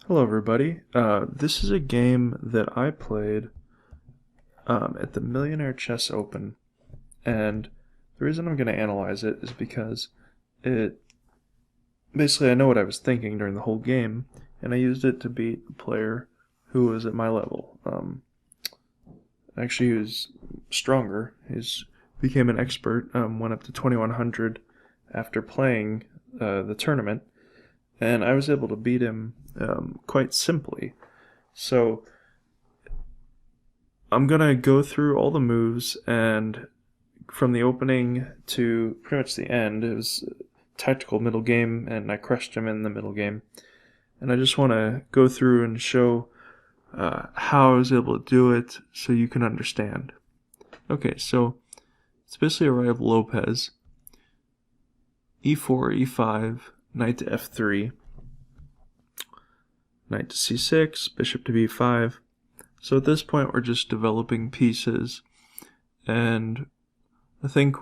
Hello everybody. This is a game that I played at the Millionaire Chess Open, and the reason I'm going to analyze it is because it basically I know what I was thinking during the whole game, and I used it to beat a player who was at my level. Actually, he was stronger. He became an expert, went up to 2100 after playing the tournament, and I was able to beat him quite simply. So I'm going to go through all the moves, and from the opening to pretty much the end, it was a tactical middle game, and I crushed him in the middle game. And I just want to go through and show how I was able to do it so you can understand. Okay, so it's basically a array of Lopez. E4, E5, knight to F3, knight to C6, bishop to B5. So at this point we're just developing pieces, and I think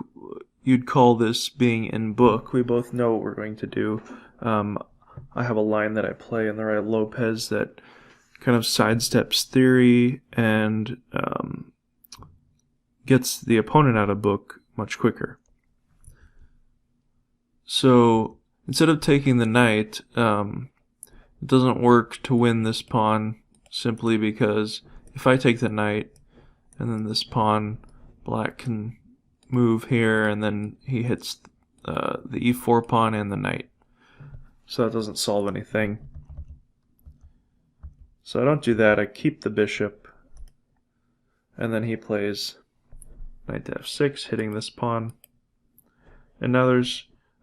you'd call this being in book. We both know what we're going to do. I have a line that I play in the right Lopez that kind of sidesteps theory and gets the opponent out of book much quicker. So instead of taking the knight, it doesn't work to win this pawn simply because if I take the knight and then this pawn, black can move here and then he hits the e4 pawn and the knight. So that doesn't solve anything. So I don't do that. I keep the bishop, and then he plays knight to f6, hitting this pawn. And now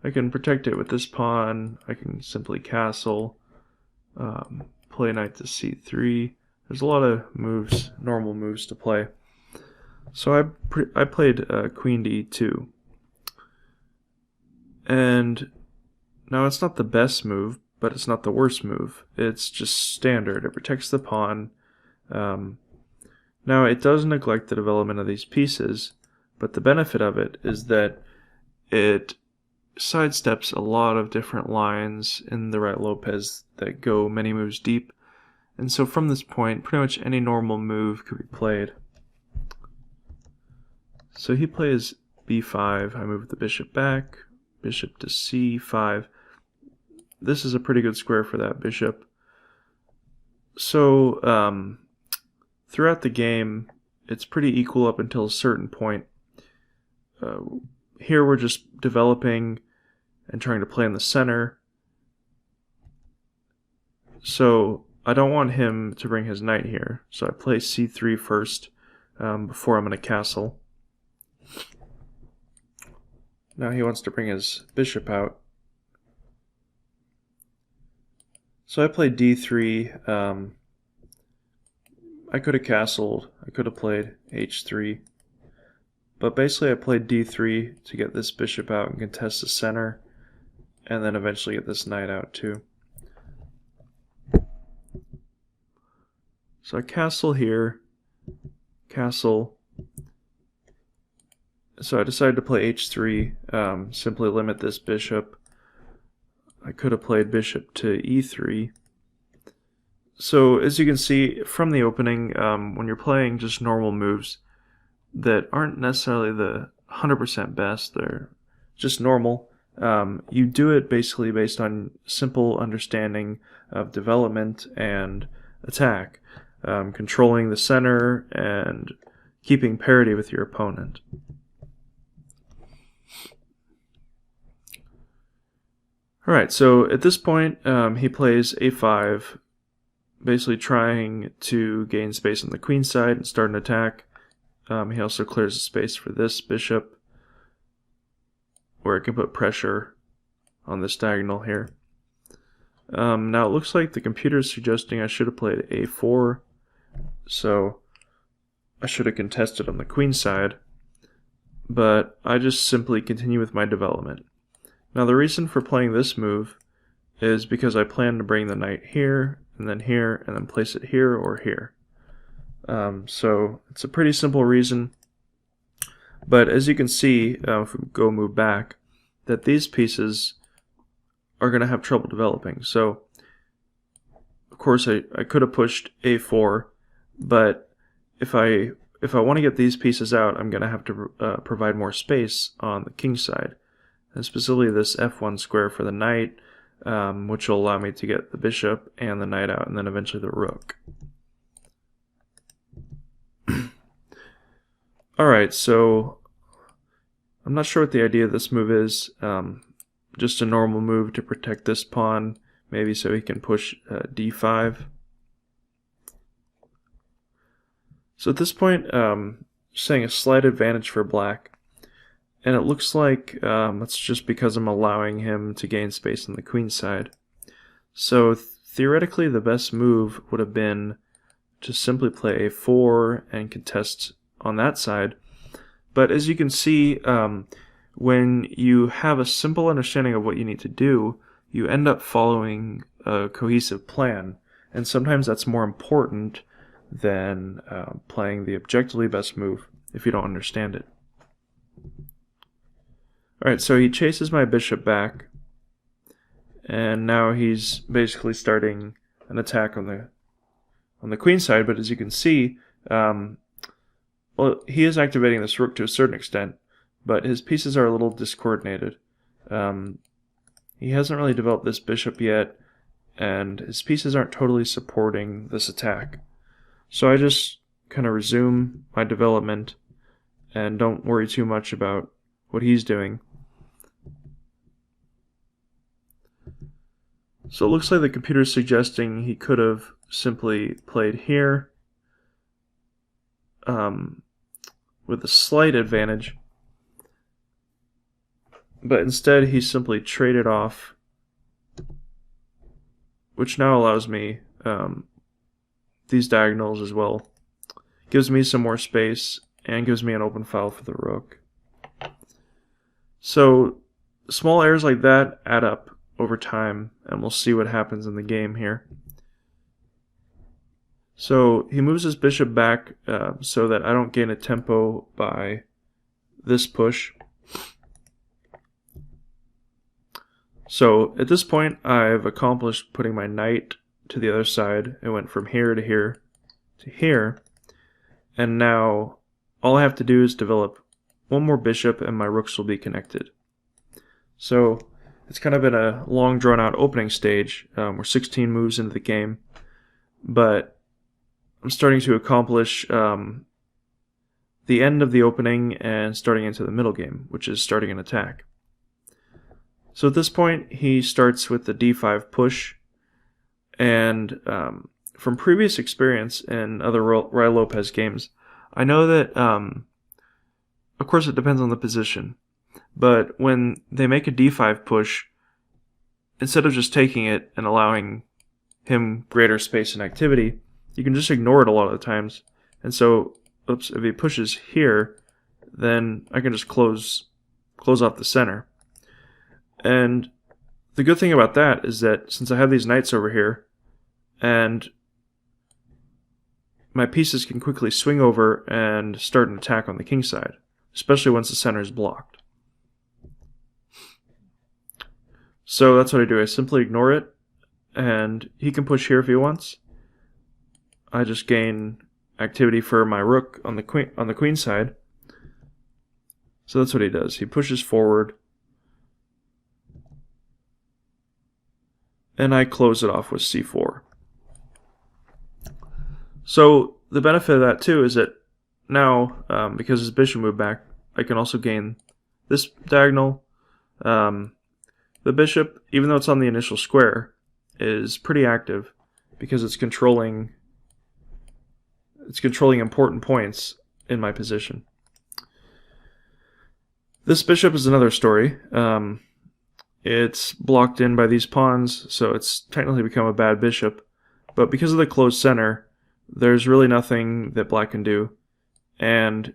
I can protect it with this pawn. I can simply castle, play knight to c3. There's a lot of moves, normal moves to play. So I played queen to e2. And now it's not the best move, but it's not the worst move. It's just standard. It protects the pawn. Now it does neglect the development of these pieces, but the benefit of it is that it sidesteps a lot of different lines in the right Lopez that go many moves deep. And so from this point, pretty much any normal move could be played. So he plays b5. I move the bishop back, bishop to c5. This is a pretty good square for that bishop. So throughout the game, it's pretty equal up until a certain point. Here we're just developing and trying to play in the center. So I don't want him to bring his knight here. So I play c3 first before I'm going to castle. Now he wants to bring his bishop out. So I played d3. I could have castled. I could have played h3. But basically I played d3 to get this bishop out and contest the center, and then eventually get this knight out too. So I castle here, castle. So I decided to play h3, simply limit this bishop. I could have played bishop to e3. So as you can see from the opening, when you're playing just normal moves that aren't necessarily the 100% best, they're just normal, you do it basically based on simple understanding of development and attack, controlling the center and keeping parity with your opponent. Alright, so at this point he plays a5, basically trying to gain space on the queen side and start an attack. He also clears the space for this bishop, where it can put pressure on this diagonal here. Now it looks like the computer is suggesting I should have played a4, so I should have contested on the queen side, but I just simply continue with my development. Now the reason for playing this move is because I plan to bring the knight here, and then place it here or here. So it's a pretty simple reason, but as you can see, if we go move back, that these pieces are going to have trouble developing. So of course, I could have pushed a4, but if I want to get these pieces out, I'm going to have to provide more space on the king side, and specifically this f1 square for the knight, which will allow me to get the bishop and the knight out, and then eventually the rook. Alright, so I'm not sure what the idea of this move is. Just a normal move to protect this pawn, maybe so he can push d5. So at this point, saying a slight advantage for black, and it looks like that's just because I'm allowing him to gain space on the queen side. So theoretically, the best move would have been to simply play a4 and contest on that side. But as you can see, when you have a simple understanding of what you need to do, you end up following a cohesive plan, and sometimes that's more important than playing the objectively best move if you don't understand it. Alright, so he chases my bishop back, and now he's basically starting an attack on the queen side, but as you can see, well, he is activating this rook to a certain extent, but his pieces are a little discoordinated. He hasn't really developed this bishop yet, and his pieces aren't totally supporting this attack. So I just kind of resume my development and don't worry too much about what he's doing. So it looks like the computer's suggesting he could have simply played here with a slight advantage, but instead he simply traded off, which now allows me these diagonals as well. Gives me some more space and gives me an open file for the rook. So small errors like that add up over time, and we'll see what happens in the game here. So he moves his bishop back so that I don't gain a tempo by this push. So at this point, I've accomplished putting my knight to the other side. It went from here to here to here, and now all I have to do is develop one more bishop and my rooks will be connected. So it's kind of been a long drawn out opening stage. We're 16 moves into the game, but I'm starting to accomplish the end of the opening and starting into the middle game, which is starting an attack. So at this point, he starts with the d5 push, and from previous experience in other Ruy Lopez games, I know that, of course it depends on the position, but when they make a d5 push, instead of just taking it and allowing him greater space and activity, you can just ignore it a lot of the times. And so, if he pushes here, then I can just close off the center. And the good thing about that is that since I have these knights over here, and my pieces can quickly swing over and start an attack on the king side, especially once the center is blocked. So that's what I do. I simply ignore it, and he can push here if he wants. I just gain activity for my rook on the queen side. So that's what he does. He pushes forward, and I close it off with c4. So the benefit of that too is that now, because his bishop moved back, I can also gain this diagonal. The bishop, even though it's on the initial square, is pretty active because it's controlling important points in my position. This bishop is another story. It's blocked in by these pawns, so it's technically become a bad bishop. But because of the closed center, there's really nothing that black can do. And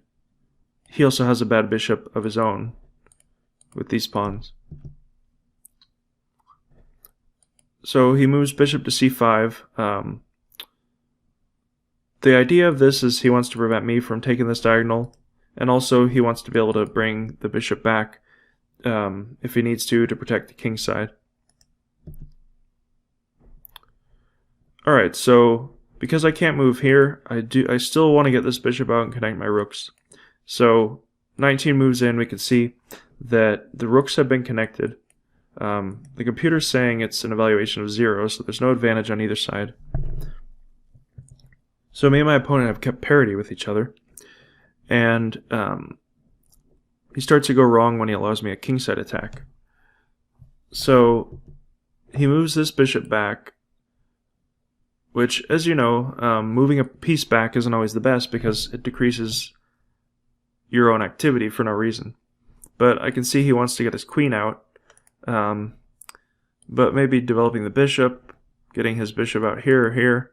he also has a bad bishop of his own with these pawns. So he moves bishop to c5. The idea of this is he wants to prevent me from taking this diagonal, and also he wants to be able to bring the bishop back if he needs to protect the king side. Alright, so because I can't move here, I still want to get this bishop out and connect my rooks. So 19 moves in, we can see that the rooks have been connected. The computer's saying it's an evaluation of 0, so there's no advantage on either side. So me and my opponent have kept parity with each other, and he starts to go wrong when he allows me a kingside attack. So he moves this bishop back, which, as you know, moving a piece back isn't always the best because it decreases your own activity for no reason. But I can see he wants to get his queen out, but maybe developing the bishop, getting his bishop out here or here,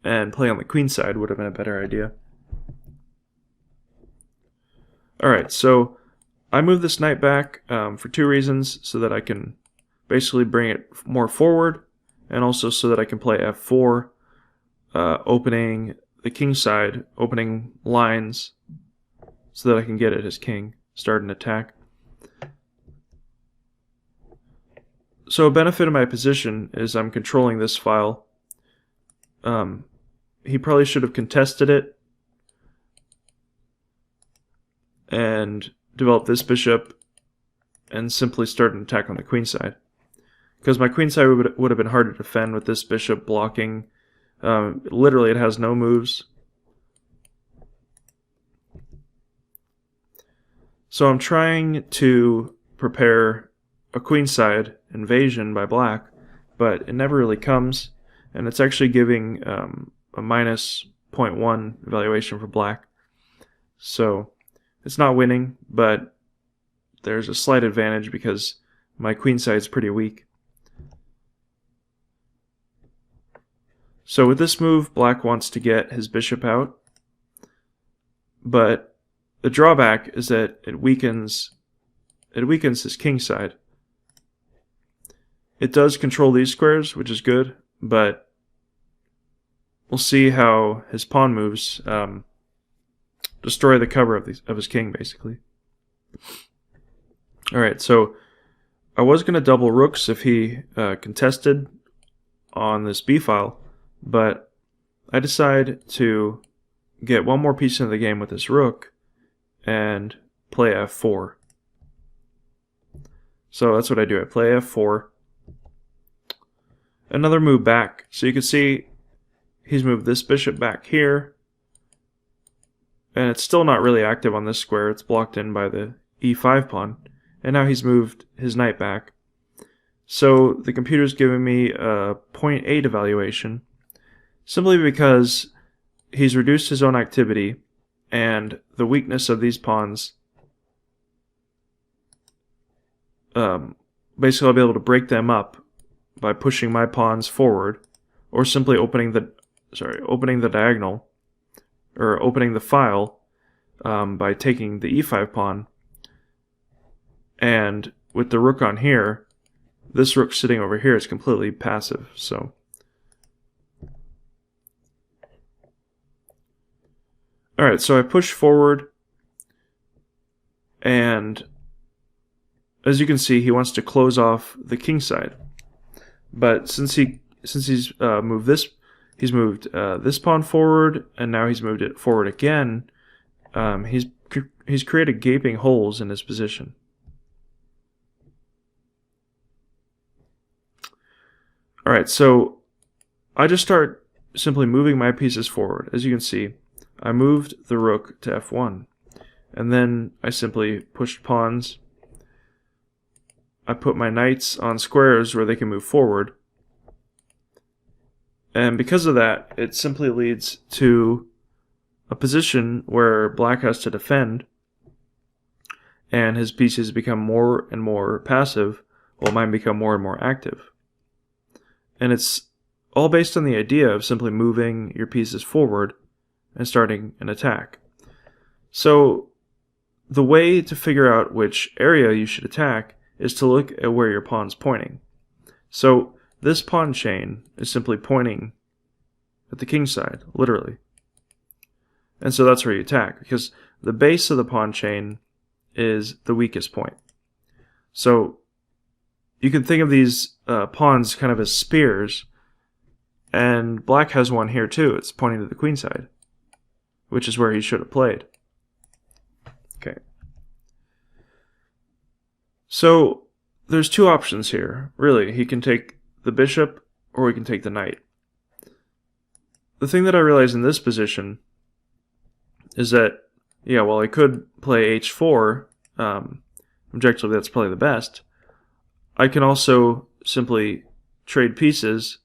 and playing on the queen side would have been a better idea. Alright, so I move this knight back for two reasons, so that I can basically bring it more forward, and also so that I can play f4, opening the king side, opening lines, so that I can get at his king, start an attack. So a benefit of my position is I'm controlling this file. He probably should have contested it and developed this bishop and simply started an attack on the queen side. Because my queen side would have been hard to defend with this bishop blocking. Literally, it has no moves. So I'm trying to prepare a queenside invasion by black, but it never really comes, and it's actually giving a minus 0.1 evaluation for black. So it's not winning, but there's a slight advantage because my queenside is pretty weak. So with this move, black wants to get his bishop out, but the drawback is that it weakens his king side. It does control these squares, which is good, but we'll see how his pawn moves destroy the cover of his king, basically. Alright, so I was going to double rooks if he contested on this b-file, but I decide to get one more piece into the game with this rook and play f4. So that's what I do. I play f4. Another move back. So you can see he's moved this bishop back here, and it's still not really active on this square. It's blocked in by the e5 pawn, and now he's moved his knight back. So the computer's giving me a 0.8 evaluation, simply because he's reduced his own activity, and the weakness of these pawns, basically I'll be able to break them up by pushing my pawns forward, or simply opening the diagonal, or opening the file by taking the e5 pawn. And with the rook on here, this rook sitting over here is completely passive. So alright, so I push forward, and as you can see, he wants to close off the king side. But since he's moved this pawn forward, and now he's moved it forward again, he's created gaping holes in his position. Alright, so I just start simply moving my pieces forward. As you can see, I moved the rook to f1, and then I simply pushed pawns. I put my knights on squares where they can move forward, and because of that, it simply leads to a position where black has to defend, and his pieces become more and more passive, while mine become more and more active. And it's all based on the idea of simply moving your pieces forward and starting an attack. So the way to figure out which area you should attack is to look at where your pawn's pointing. So this pawn chain is simply pointing at the king side, literally. And so that's where you attack, because the base of the pawn chain is the weakest point. So you can think of these pawns kind of as spears, And black has one here too. It's pointing to the queen side, which is where he should have played. Okay. So there's two options here, really. He can take the bishop or he can take the knight. The thing that I realize in this position is that, yeah, well, I could play h4. Objectively, that's probably the best. I can also simply trade pieces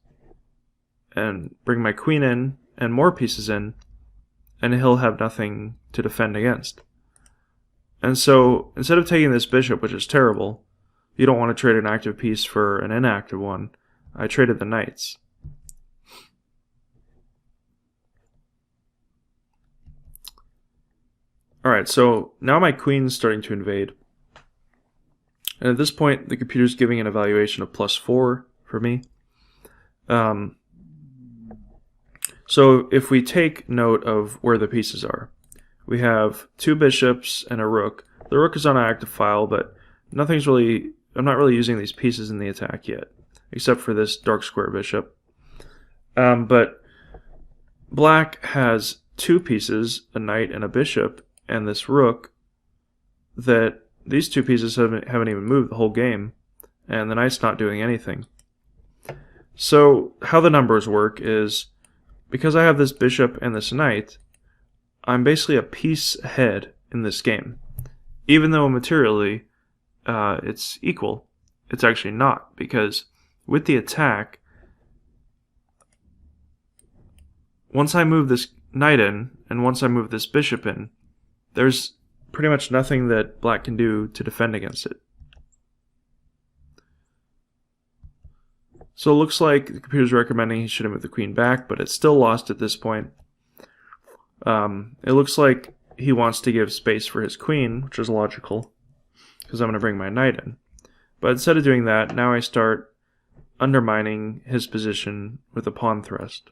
and bring my queen in and more pieces in, and he'll have nothing to defend against. And so instead of taking this bishop, which is terrible, you don't want to trade an active piece for an inactive one, I traded the knights. Alright, so now my queen's starting to invade. And at this point, the computer's giving an evaluation of +4 for me. So if we take note of where the pieces are, we have 2 bishops and a rook. The rook is on an active file, but I'm not really using these pieces in the attack yet, except for this dark square bishop. But black has 2 pieces, a knight and a bishop, and this rook, that these 2 pieces haven't even moved the whole game, and the knight's not doing anything. So how the numbers work is, because I have this bishop and this knight, I'm basically a piece ahead in this game. Even though materially it's equal, it's actually not, because with the attack, once I move this knight in, and once I move this bishop in, there's pretty much nothing that black can do to defend against it. So it looks like the computer's recommending he should have moved the queen back, but it's still lost at this point. It looks like he wants to give space for his queen, which is logical, because I'm going to bring my knight in. But instead of doing that, now I start undermining his position with a pawn thrust.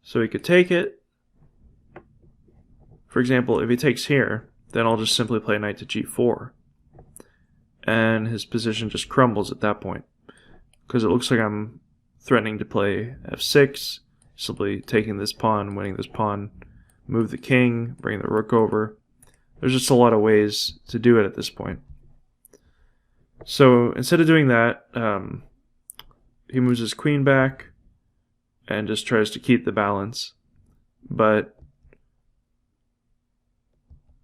So he could take it. For example, if he takes here, then I'll just simply play knight to g4. And his position just crumbles at that point, because it looks like I'm threatening to play f6, simply taking this pawn, winning this pawn, move the king, bring the rook over. There's just a lot of ways to do it at this point. So instead of doing that, he moves his queen back and just tries to keep the balance. But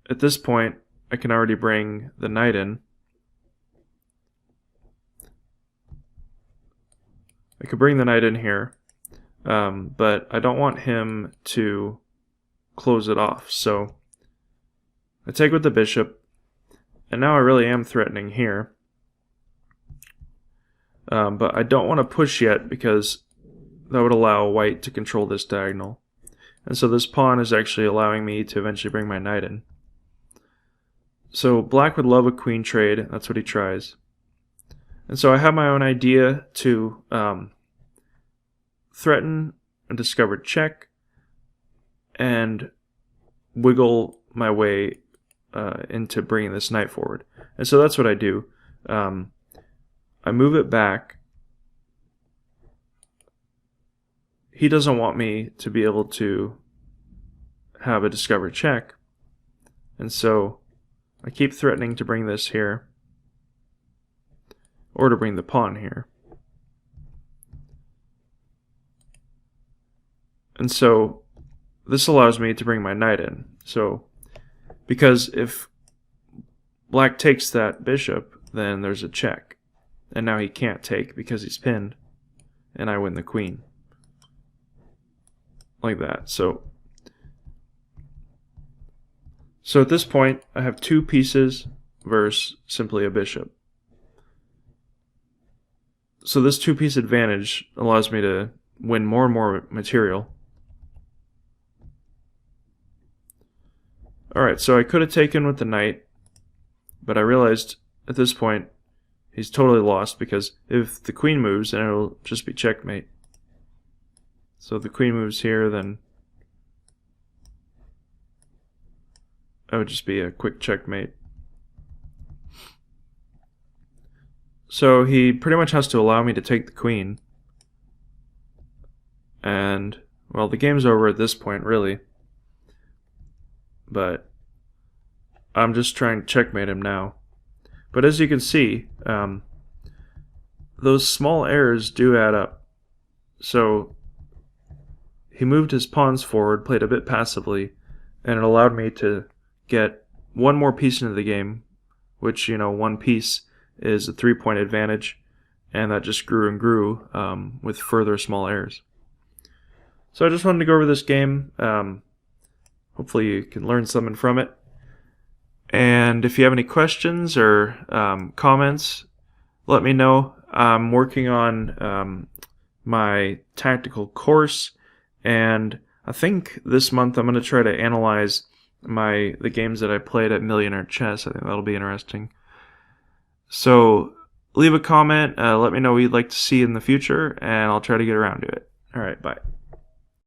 at this point, I can already bring the knight in. I could bring the knight in here, but I don't want him to close it off. So I take with the bishop, and now I really am threatening here. But I don't want to push yet, because that would allow white to control this diagonal. And so this pawn is actually allowing me to eventually bring my knight in. So black would love a queen trade. That's what he tries. And so I have my own idea to threaten a discovered check and wiggle my way into bringing this knight forward. And so that's what I do. I move it back. He doesn't want me to be able to have a discovered check. And so I keep threatening to bring this here, or to bring the pawn here. And so this allows me to bring my knight in. So because if black takes that bishop, then there's a check. And now he can't take because he's pinned, and I win the queen. Like that. So at this point, I have 2 pieces versus simply a bishop. So this 2-piece advantage allows me to win more and more material. Alright, so I could have taken with the knight, but I realized at this point he's totally lost, because if the queen moves, then it'll just be checkmate. So if the queen moves here, then that would just be a quick checkmate. So he pretty much has to allow me to take the queen. And, well, the game's over at this point, really. But I'm just trying to checkmate him now. But as you can see, those small errors do add up. So he moved his pawns forward, played a bit passively, and it allowed me to get one more piece into the game, which, one piece is a 3-point advantage, and that just grew and grew with further small errors. So I just wanted to go over this game. Hopefully you can learn something from it. And if you have any questions or comments, let me know. I'm working on my tactical course, and I think this month I'm going to try to analyze the games that I played at Millionaire Chess. I think that'll be interesting. So leave a comment, let me know what you'd like to see in the future, and I'll try to get around to it. All right, bye.